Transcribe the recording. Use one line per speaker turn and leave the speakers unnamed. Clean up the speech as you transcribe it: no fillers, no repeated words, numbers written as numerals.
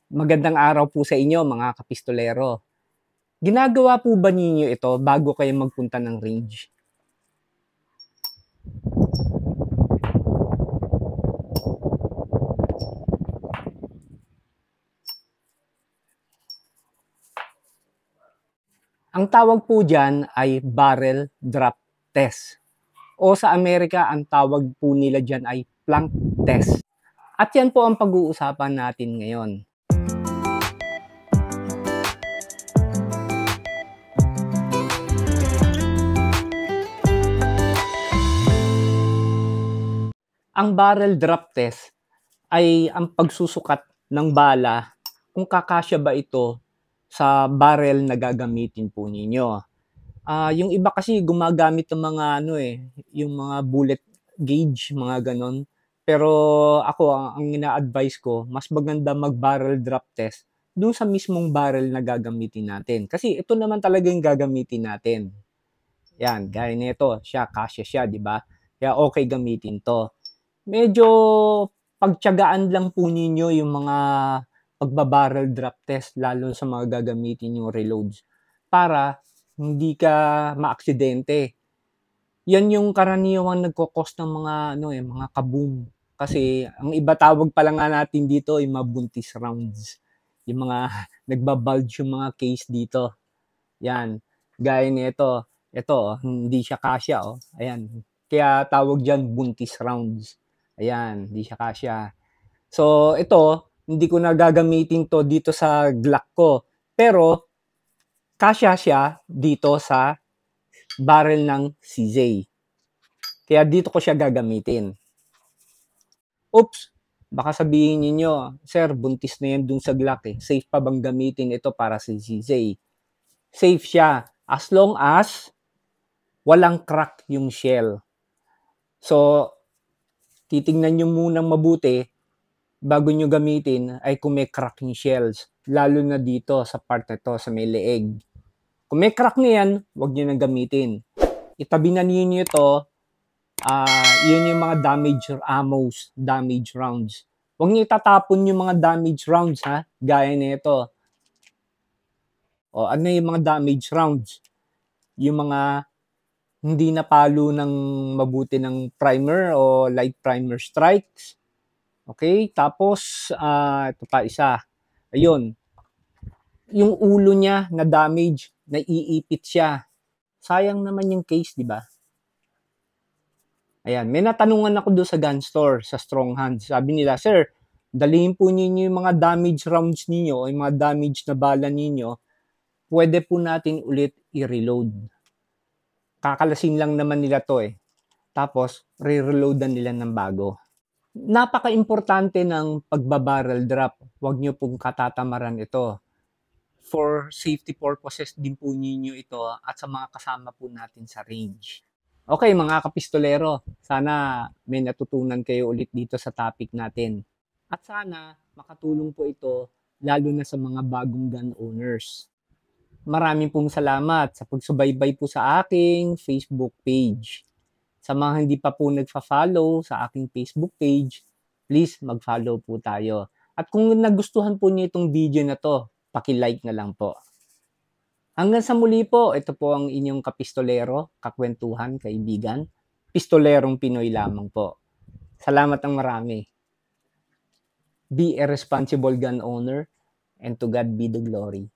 Magandang araw po sa inyo mga kapistolero. Ginagawa po ba ninyo ito bago kayo magpunta ng range? Ang tawag po dyan ay barrel drop test. O sa Amerika, ang tawag po nila dyan ay plank test. At yan po ang pag-uusapan natin ngayon. Ang barrel drop test ay ang pagsusukat ng bala kung kakasya ba ito sa barrel na gagamitin po ninyo. Yung iba kasi gumagamit ng mga yung mga bullet gauge, mga ganon. Pero ako, ang ina-advise ko, mas maganda mag-barrel drop test doon sa mismong barrel na gagamitin natin. Kasi ito naman talaga yung gagamitin natin. Yan, gaya nito, kasya siya, di ba? Kaya okay gamitin to. Medyo pagtiyagaan lang po ninyo yung mga pagbabarrel drop test, lalo sa mga gagamitin yung reloads, para hindi ka maaksidente. Yan yung karaniwang nagko-cause ng mga mga kaboom. Kasi ang iba tawag pa lang nga natin dito ay mabuntis rounds. Yung mga nagbabulge yung mga case dito. Yan. Gaya nito. Ito, hindi siya kasya, oh. Ayan. Kaya tawag diyan buntis rounds. Ayan, hindi siya kasya. So, ito, hindi ko na gagamitin to dito sa Glock ko. Pero, kasya siya dito sa barrel ng CJ. Kaya dito ko siya gagamitin. Oops! Baka sabihin niyo, Sir, buntis na yan dun sa Glock eh. Safe pa bang gamitin ito para sa CJ? Safe siya as long as walang crack yung shell. So, titingnan nyo munang mabuti bago nyo gamitin ay kung may crack yung shells. Lalo na dito sa part na to, sa may leeg. Kung may crack na yan, huwag nyo nang gamitin. Itabi na niyo ito. Yun yung mga damage ammos, damage rounds. Huwag nyo itatapon yung mga damage rounds, ha? Gaya nito. O, ano yung mga damage rounds? Yung mga hindi napalo ng mabuti ng primer o light primer strikes. Okay? Tapos, ito pa isa. Ayun. Yung ulo niya na damage, naiipit siya. Sayang naman yung case, di ba? Ayan. May natanungan ako doon sa gun store, sa Strong Hands. Sabi nila, Sir, dalhin po ninyo yung mga damage rounds ninyo o yung mga damage na bala ninyo, pwede po natin ulit i-reload. Kakalasing lang naman nila to eh. Tapos, re-reloadan nila ng bago. Napaka-importante ng pagbabarrel drop. Huwag nyo pong katatamaran ito. For safety purposes din po ninyo ito at sa mga kasama po natin sa range. Okay mga kapistolero, sana may natutunan kayo ulit dito sa topic natin. At sana makatulong po ito lalo na sa mga bagong gun owners. Maraming pong salamat sa pagsubaybay po sa aking Facebook page. Sa mga hindi pa po nagfa-follow sa aking Facebook page, please mag-follow po tayo. At kung nagustuhan po niyo itong video na to, paki-like na lang po. Hanggang sa muli po, ito po ang inyong kapistolero, kakwentuhan, kaibigan. Pistolerong Pinoy lamang po. Salamat ang marami. Be a responsible gun owner and to God be the glory.